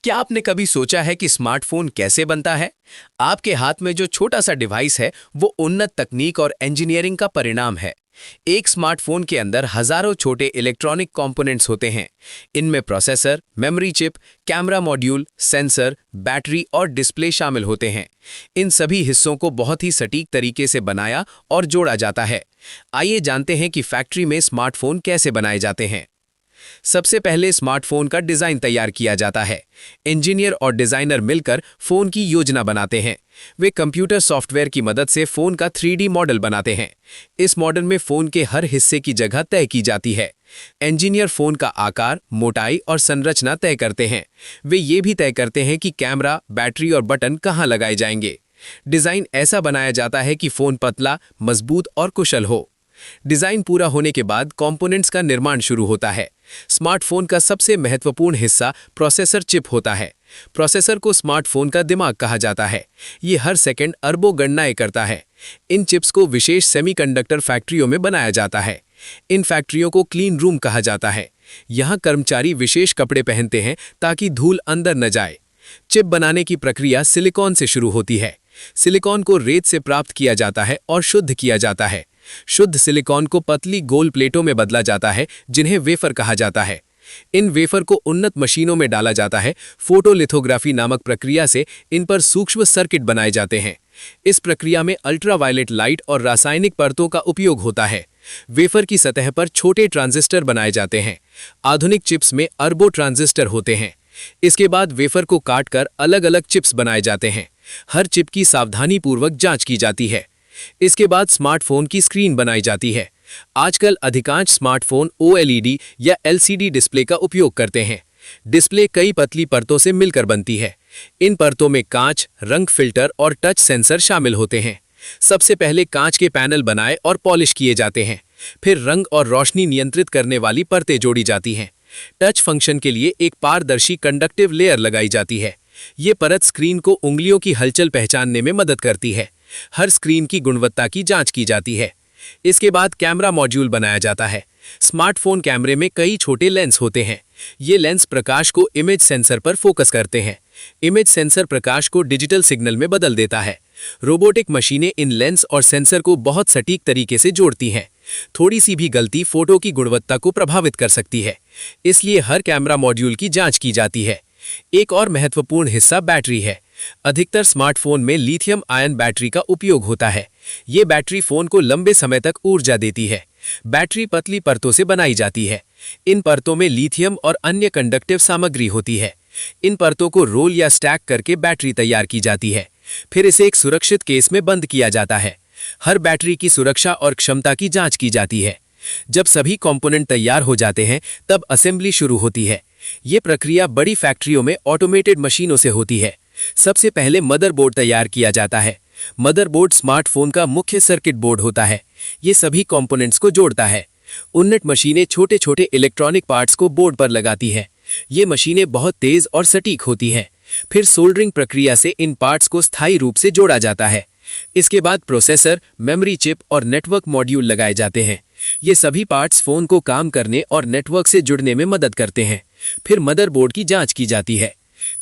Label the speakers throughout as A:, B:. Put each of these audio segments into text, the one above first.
A: क्या आपने कभी सोचा है कि स्मार्टफोन कैसे बनता है? आपके हाथ में जो छोटा सा डिवाइस है वो उन्नत तकनीक और इंजीनियरिंग का परिणाम है। एक स्मार्टफोन के अंदर हजारों छोटे इलेक्ट्रॉनिक कंपोनेंट्स होते हैं। इनमें processor, memory chip, camera module, sensor, battery और डिस्प्ले शामिल होते हैं। इन सभी हिस्सों को बहुत ही सटीक तरीके से बनाया और जोड़ा जाता है। आइए जानते हैं कि फैक्ट्री में स्मार्टफोन कैसे बनाए जाते हैं। सबसे पहले स्मार्टफोन का डिजाइन तैयार किया जाता है। इंजीनियर और डिजाइनर मिलकर फोन की योजना बनाते हैं। वे कंप्यूटर सॉफ्टवेयर की मदद से फोन का 3D मॉडल बनाते हैं। इस मॉडल में फोन के हर हिस्से की जगह तय की जाती है। इंजीनियर फोन का आकार, मोटाई और संरचना तय करते हैं। वे ये भी तय करते हैं कि कैमरा, बैटरी और बटन कहाँ लगाए जाएंगे। डिजाइन ऐसा बनाया जाता है कि फोन पतला, मजबूत और कुशल हो। डिजाइन पूरा होने के बाद कंपोनेंट्स का निर्माण शुरू होता है। स्मार्टफोन का सबसे महत्वपूर्ण हिस्सा प्रोसेसर चिप होता है। प्रोसेसर को स्मार्टफोन का दिमाग कहा जाता है। ये हर सेकंड अरबों गणनाएं करता है। इन चिप्स को विशेष सेमीकंडक्टर फैक्ट्रियों में बनाया जाता है। इन फैक्ट्रियों को क्लीन रूम कहा जाता है। यहाँ कर्मचारी विशेष कपड़े पहनते हैं ताकि धूल अंदर न जाए। चिप बनाने की प्रक्रिया सिलिकॉन से शुरू होती है। सिलिकॉन को रेत से प्राप्त किया जाता है और शुद्ध किया जाता है। शुद्ध सिलिकॉन को पतली गोल प्लेटों में बदला जाता है, जिन्हें वेफर कहा जाता है। इन वेफर को उन्नत मशीनों में डाला जाता है। फोटोलिथोग्राफी नामक प्रक्रिया से इन पर सूक्ष्म सर्किट बनाए जाते हैं। इस प्रक्रिया में अल्ट्रावायलेट लाइट और रासायनिक परतों का उपयोग होता है। वेफर की सतह पर छोटे ट्रांजिस्टर बनाए जाते हैं। आधुनिक चिप्स में अरबों ट्रांजिस्टर होते हैं। इसके बाद वेफर को काटकर अलग अलग चिप्स बनाए जाते हैं। हर चिप की सावधानीपूर्वक जांच की जाती है। इसके बाद स्मार्टफोन की स्क्रीन बनाई जाती है। आजकल अधिकांश स्मार्टफोन OLED या LCD डिस्प्ले का उपयोग करते हैं। डिस्प्ले कई पतली परतों से मिलकर बनती है। इन परतों में कांच, रंग फिल्टर और टच सेंसर शामिल होते हैं। सबसे पहले कांच के पैनल बनाए और पॉलिश किए जाते हैं। फिर रंग और रोशनी नियंत्रित करने वाली परतें जोड़ी जाती हैं। टच फंक्शन के लिए एक पारदर्शी कंडक्टिव लेयर लगाई जाती है। ये परत स्क्रीन को उंगलियों की हलचल पहचानने में मदद करती है। हर स्क्रीन की गुणवत्ता की जांच की जाती है। इसके बाद कैमरा मॉड्यूल बनाया जाता है। स्मार्टफोन कैमरे में कई छोटे लेंस होते हैं। ये लेंस प्रकाश को इमेज सेंसर पर फोकस करते हैं। इमेज सेंसर प्रकाश को डिजिटल सिग्नल में बदल देता है। रोबोटिक मशीनें इन लेंस और सेंसर को बहुत सटीक तरीके से जोड़ती हैं। थोड़ी सी भी गलती फोटो की गुणवत्ता को प्रभावित कर सकती है। इसलिए हर कैमरा मॉड्यूल की जांच की जाती है। एक और महत्वपूर्ण हिस्सा बैटरी है। अधिकतर स्मार्टफोन में लिथियम आयन बैटरी का उपयोग होता है। ये बैटरी फोन को लंबे समय तक ऊर्जा देती है। बैटरी पतली परतों से बनाई जाती है। इन परतों में लिथियम और अन्य कंडक्टिव सामग्री होती है। इन परतों को रोल या स्टैक करके बैटरी तैयार की जाती है। फिर इसे एक सुरक्षित केस में बंद किया जाता है। हर बैटरी की सुरक्षा और क्षमता की जांच की जाती है। जब सभी कंपोनेंट तैयार हो जाते हैं तब असेंबली शुरू होती है। ये प्रक्रिया बड़ी फैक्ट्रियों में ऑटोमेटेड मशीनों से होती है। सबसे पहले मदरबोर्ड तैयार किया जाता है। मदरबोर्ड स्मार्टफोन का मुख्य सर्किट बोर्ड होता है। ये सभी कंपोनेंट्स को जोड़ता है। उन्नत मशीनें छोटे छोटे इलेक्ट्रॉनिक पार्ट्स को बोर्ड पर लगाती है। ये मशीनें बहुत तेज और सटीक होती हैं। फिर सोल्डरिंग प्रक्रिया से इन पार्ट्स को स्थायी रूप से जोड़ा जाता है। इसके बाद प्रोसेसर, मेमोरी चिप और नेटवर्क मॉड्यूल लगाए जाते हैं। ये सभी पार्ट्स फोन को काम करने और नेटवर्क से जुड़ने में मदद करते हैं। फिर मदरबोर्ड की जांच की जाती है।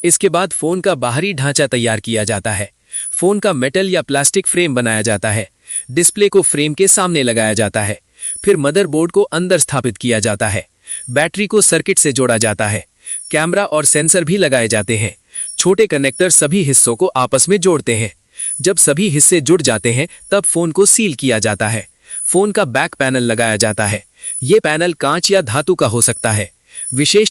A: इसके बाद फोन का बाहरी ढांचा तैयार किया जाता है। फोन का मेटल या प्लास्टिक फ्रेम बनाया जाता है। डिस्प्ले को फ्रेम के सामने लगाया जाता है। फिर मदरबोर्ड को अंदर स्थापित किया जाता है। बैटरी को सर्किट से जोड़ा जाता है। कैमरा और सेंसर भी लगाए जाते हैं। छोटे कनेक्टर सभी हिस्सों को आपस में जोड़ते हैं। जब सभी हिस्से जुड़ जाते हैं तब फोन को सील किया जाता है। फोन का बैक पैनल लगाया जाता है। ये पैनल कांच या धातु का हो सकता है। विशेष